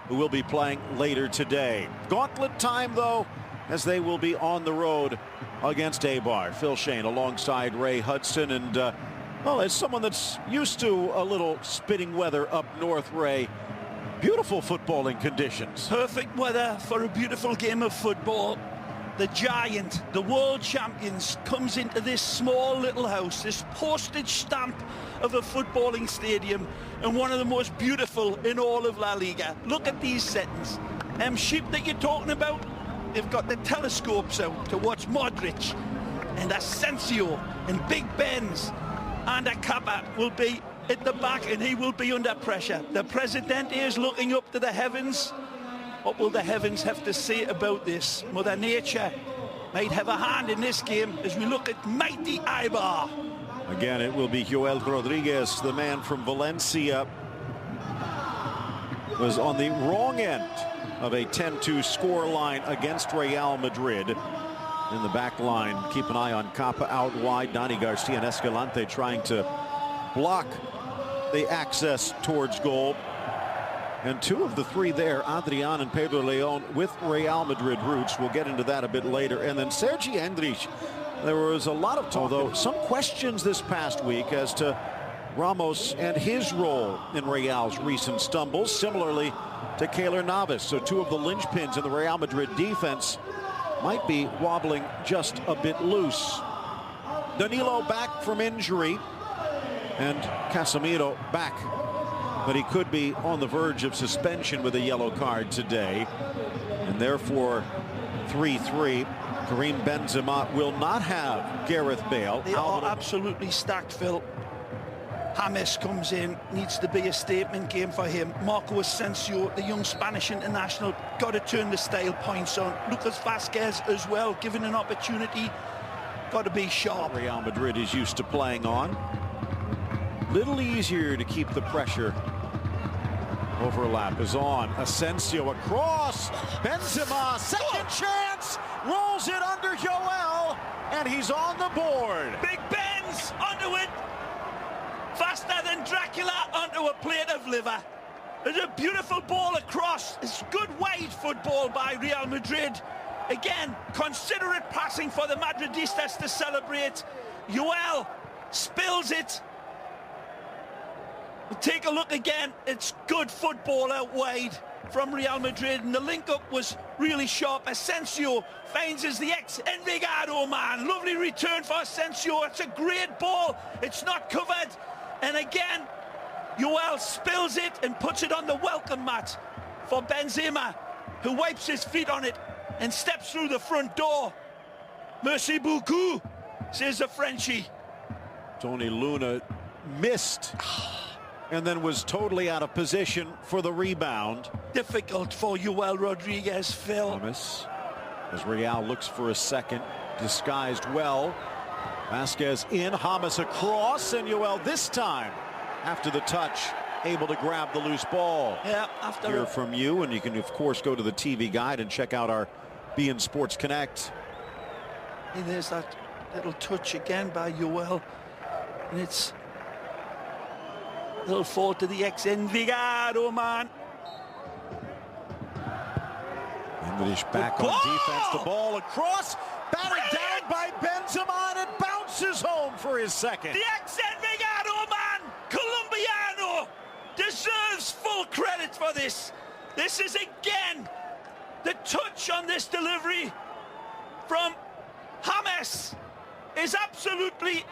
who will be playing later today. Gauntlet time, though, as they will be on the road against Eibar. Phil Shane alongside Ray Hudson. And, well, as someone that's used to a little spitting weather up north, Ray, beautiful footballing conditions. Perfect weather for a beautiful game of football. The giant, the world champions, comes into this small little house, this postage stamp of a footballing stadium, and one of the most beautiful in all of La Liga. Look at these settings. Sheep that you're talking about, they've got the telescopes out to watch Modric and Asensio and Big Benz, and Kappa will be at the back, and he will be under pressure. The Presidente is looking up to the heavens. What will the heavens have to say about this? Mother Nature might have a hand in this game as we look at mighty Eibar. Again, it will be Joel Rodriguez, the man from Valencia, was on the wrong end of a 10-2 score line against Real Madrid. In the back line, keep an eye on Kappa out wide. Dani Garcia and Escalante trying to block the access towards goal. And two of the three there, Adrian and Pedro Leon, with Real Madrid roots. We'll get into that a bit later. And then Sergi Endrich. There was a lot of talk, although some questions this past week as to Ramos and his role in Real's recent stumbles, similarly to Keylor Navas. So two of the linchpins in the Real Madrid defense might be wobbling just a bit loose. Danilo back from injury, and Casemiro back, but he could be on the verge of suspension with a yellow card today, and therefore 3-3. Karim Benzema will not have Gareth Bale. They are absolutely stacked, Phil. James comes in, needs to be a statement game for him. Marco Asensio, the young Spanish international, got to turn the style points on. Lucas Vazquez as well, given an opportunity, got to be sharp. Real Madrid is used to playing on. Little easier to keep the pressure. Overlap is on. Asensio across. Benzema, second chance. Rolls it under Joel, and he's on the board. Big Benz onto it. Faster than Dracula onto a plate of liver. There's a beautiful ball across. It's good wide football by Real Madrid. Again, considerate passing for the Madridistas to celebrate. Joel spills it. We'll take a look again. It's good football out wide from Real Madrid, and the link-up was really sharp. Asensio finds as the ex-Envigado man. Lovely return for Asensio. It's a great ball. It's not covered. And again, Joel spills it and puts it on the welcome mat for Benzema, who wipes his feet on it and steps through the front door. Merci beaucoup, says the Frenchie. Tony Luna missed and then was totally out of position for the rebound. Difficult for Joel Rodriguez, Phil. Thomas, as Real looks for a second, disguised well. Vazquez in, James across, and Joel this time, after the touch, able to grab the loose ball. Yeah, after hear from you, and you can of course go to the TV guide and check out our beIN Sports Connect. And there's that little touch again by Joel, and it's a little fault to the ex-Envigado man. English back on defense, the ball across, batted down by Benzema, and it bounces home for his second. The ex-Envigado man, Colombiano, deserves full credit for this. This is again the touch on this delivery from James is absolutely,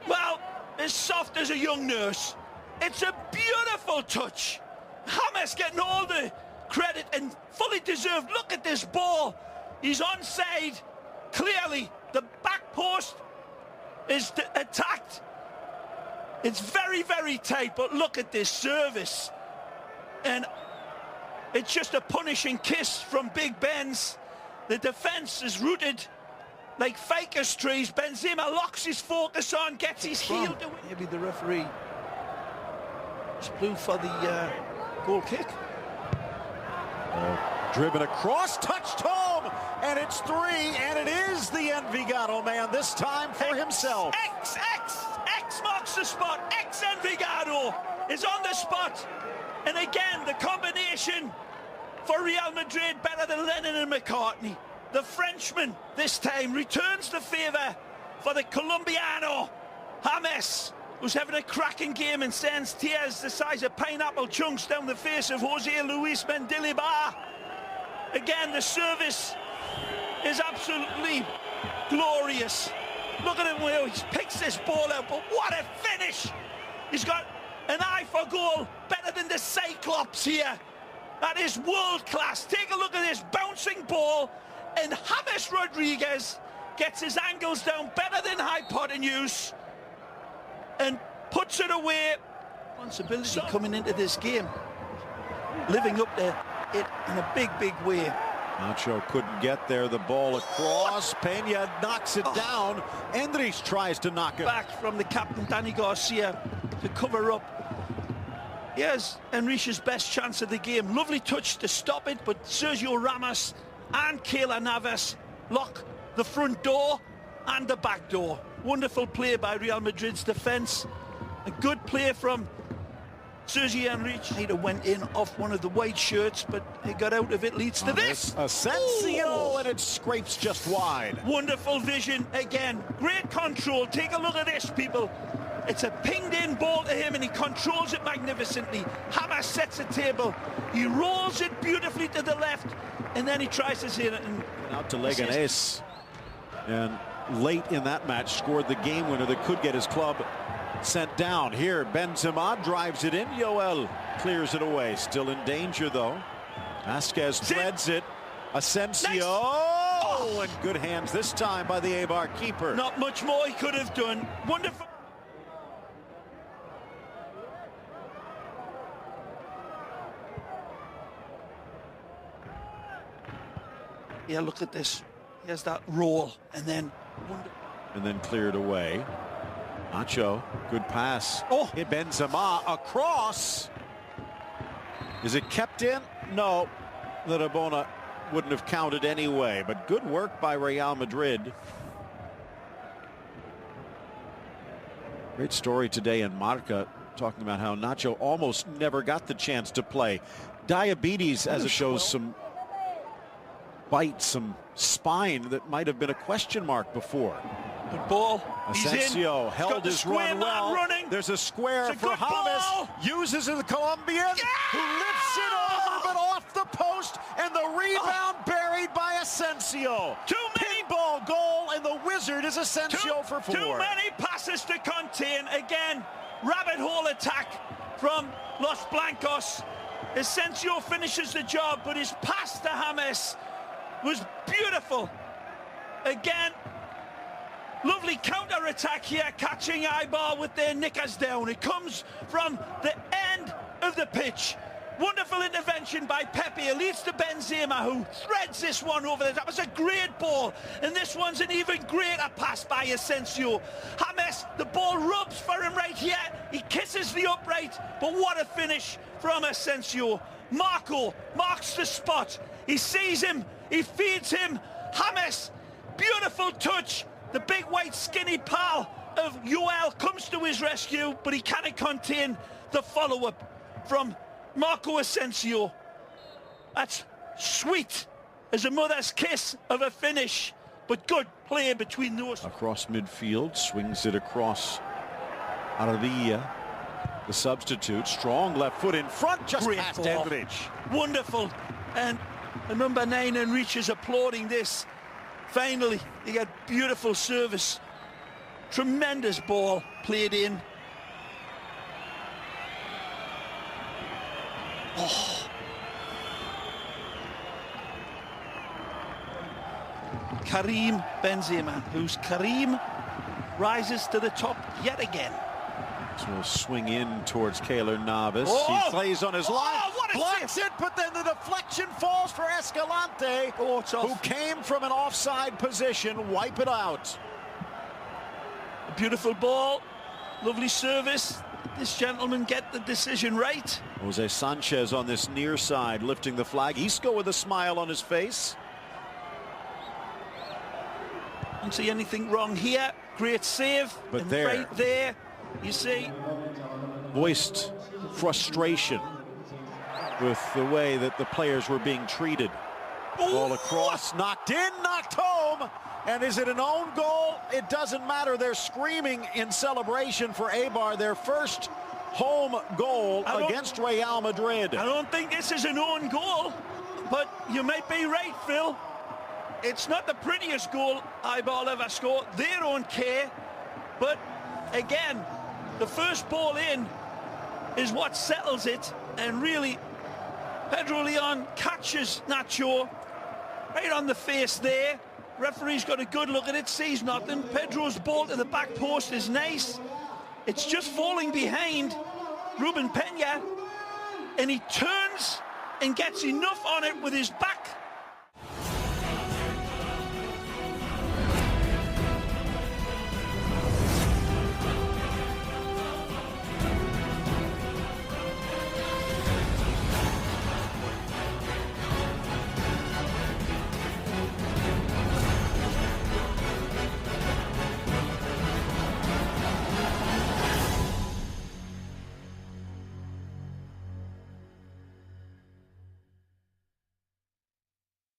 well, as soft as a young nurse. It's a beautiful touch. James getting all the credit and fully deserved. Look at this ball. He's onside. Clearly, the back post is attacked. It's very, very tight, but look at this service. And it's just a punishing kiss from Big Benz. The defense is rooted like ficus trees. Benzema locks his focus on, gets his heel to win. Maybe the referee just blew for the goal kick. Driven across, touched home, and it's three, and it is the Envigado man, this time for himself. X marks the spot. Ex-Envigado is on the spot. And again, the combination for Real Madrid, better than Lennon and McCartney. The Frenchman this time returns the favour for the Colombiano, James, who's having a cracking game and sends tears the size of pineapple chunks down the face of Jose Luis Mendilibar. Again, the service is absolutely glorious. Look at him where he picks this ball out, but what a finish! He's got an eye for goal, better than the Cyclops here. That is world class. Take a look at this bouncing ball, and James Rodriguez gets his angles down better than hypotenuse and puts it away. Responsibility coming into this game, living up to it in a big, big way. Nacho couldn't get there. The ball across. Peña knocks it down. Endrich tries to knock it back from the captain, Danny Garcia, to cover up. Here's Enrique's best chance of the game. Lovely touch to stop it, but Sergio Ramos and Keylor Navas lock the front door and the back door. Wonderful play by Real Madrid's defence. A good play from Sergio Enrique. He went in off one of the white shirts, but he got out of it. Leads to this. Asensio, and it scrapes just wide. Wonderful vision again. Great control. Take a look at this, people. It's a pinged in ball to him, and he controls it magnificently. James sets a table. He rolls it beautifully to the left, and then he tries to hit it. And out to Leganés. And late in that match, scored the game winner that could get his club sent down. Here, Benzema drives it in. Yoel clears it away. Still in danger, though. Vasquez threads it. Asensio. Nice. Oh, and good hands this time by the Eibar keeper. Not much more he could have done. Wonderful. Yeah, look at this. Here's that roll, and then cleared away. Nacho, good pass. Oh, hit Benzema across. Is it kept in? No, the Rabona wouldn't have counted anyway, but good work by Real Madrid. Great story today in Marca, talking about how Nacho almost never got the chance to play. Diabetes, as it shows, some bite, some spine that might have been a question mark before. Good ball. Asensio held his run well. Running. There's a square for James. Uses the Colombian, who lifts it over, but off the post, and the rebound buried by Asensio. Too many ball goal, and the wizard is Asensio for 4. Too many passes to contain. Again, rabbit hole attack from Los Blancos. Asensio finishes the job, but his pass to James was beautiful. Again, lovely counter-attack here, catching Eibar with their knickers down. It comes from the end of the pitch. Wonderful intervention by Pepe. It leads to Benzema, who threads this one over there. That was a great ball, and this one's an even greater pass by Asensio. James, the ball rubs for him right here. He kisses the upright, but what a finish from Asensio. Marco marks the spot. He sees him, he feeds him. James, beautiful touch. The big white skinny pal of Yoel comes to his rescue, but he cannot contain the follow-up from Marco Asensio. That's sweet as a mother's kiss of a finish, but good play between those. Across midfield, swings it across Ardilla, the substitute. Strong left foot in front, just great past ball. Endrich. Wonderful. And the number 9 Enrique is applauding this. Finally, he got beautiful service. Tremendous ball played in. Oh. Karim Benzema, whose Karim rises to the top yet again. So we'll swing in towards Keylor Navas. He plays on his line, blocks it, but then the deflection falls for Escalante, who came from an offside position. Wipe it out. A beautiful ball, lovely service. This gentleman get the decision right. Jose Sanchez on this near side, lifting the flag. Isco with a smile on his face. Don't see anything wrong here. Great save. But and there, right there, you see, voiced frustration with the way that the players were being treated. Ball across, knocked in, knocked home. And is it an own goal? It doesn't matter. They're screaming in celebration for Eibar, their first home goal against Real Madrid. I don't think this is an own goal, but you might be right, Phil. It's not the prettiest goal Eibar ever scored. They don't care. But again, the first ball in is what settles it. And really, Pedro Leon catches Nacho right on the face there. Referee's got a good look at it, sees nothing. Pedro's ball to the back post is nice. It's just falling behind Ruben Peña, and he turns and gets enough on it with his back